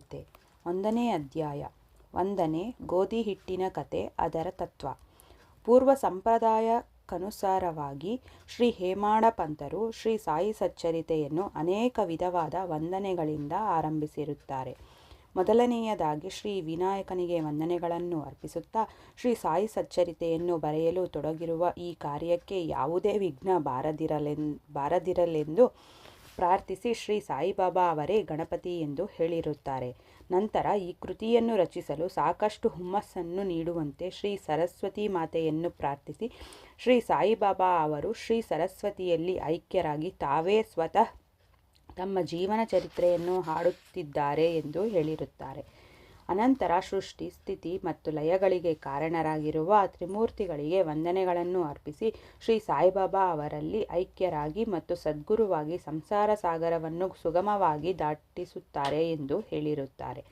ಗೀತೆ. 1ನೇ ಅಧ್ಯಾಯ. ವಂದನೆ. ಗೋಧಿ ಹಿಟ್ಟಿನ ಕತೆ, ಅದರ ತತ್ವ. ಪೂರ್ವ ಸಂಪ್ರದಾಯಕ್ಕನುಸಾರವಾಗಿ ಶ್ರೀ ಹೇಮಾಡ ಪಂತರು ಶ್ರೀ ಸಾಯಿ ಸಚ್ಚರಿತೆಯನ್ನು ಅನೇಕ ವಿಧವಾದ ವಂದನೆಗಳಿಂದ ಆರಂಭಿಸಿರುತ್ತಾರೆ. ಮೊದಲನೆಯದಾಗಿ ಶ್ರೀ ವಿನಾಯಕನಿಗೆ ವಂದನೆಗಳನ್ನು ಅರ್ಪಿಸುತ್ತಾ ಶ್ರೀ ಸಾಯಿ ಸಚ್ಚರಿತೆಯನ್ನು ಬರೆಯಲು ತೊಡಗಿರುವ ಈ ಕಾರ್ಯಕ್ಕೆ ಯಾವುದೇ ವಿಘ್ನ ಬಾರದಿರಲೆಂದು ಪ್ರಾರ್ಥಿಸಿ ಶ್ರೀ ಸಾಯಿಬಾಬಾ ಅವರೇ ಗಣಪತಿ ಎಂದು ಹೇಳಿರುತ್ತಾರೆ. ನಂತರ ಈ ಕೃತಿಯನ್ನು ರಚಿಸಲು ಸಾಕಷ್ಟು ಹುಮ್ಮಸ್ಸನ್ನು ನೀಡುವಂತೆ ಶ್ರೀ ಸರಸ್ವತಿ ಮಾತೆಯನ್ನು ಪ್ರಾರ್ಥಿಸಿ ಶ್ರೀ ಸಾಯಿಬಾಬಾ ಅವರು ಶ್ರೀ ಸರಸ್ವತಿಯಲ್ಲಿ ಐಕ್ಯರಾಗಿ ತಾವೇ ಸ್ವತಃ ತಮ್ಮ ಜೀವನ ಚರಿತ್ರೆಯನ್ನು ಹಾಡುತ್ತಿದ್ದಾರೆ ಎಂದು ಹೇಳಿರುತ್ತಾರೆ. ಅನಂತರ ಸೃಷ್ಟಿ, ಸ್ಥಿತಿ ಮತ್ತು ಲಯಗಳಿಗೆ ಕಾರಣರಾಗಿರುವ ತ್ರಿಮೂರ್ತಿಗಳಿಗೆ ವಂದನೆಗಳನ್ನು ಅರ್ಪಿಸಿ ಶ್ರೀ ಸಾಯಿಬಾಬಾ ಅವರಲ್ಲಿ ಐಕ್ಯರಾಗಿ ಮತ್ತು ಸದ್ಗುರುವಾಗಿ ಸಂಸಾರ ಸಾಗರವನ್ನು ಸುಗಮವಾಗಿ ದಾಟಿಸುತ್ತಾರೆ ಎಂದು ಹೇಳಿರುತ್ತಾರೆ.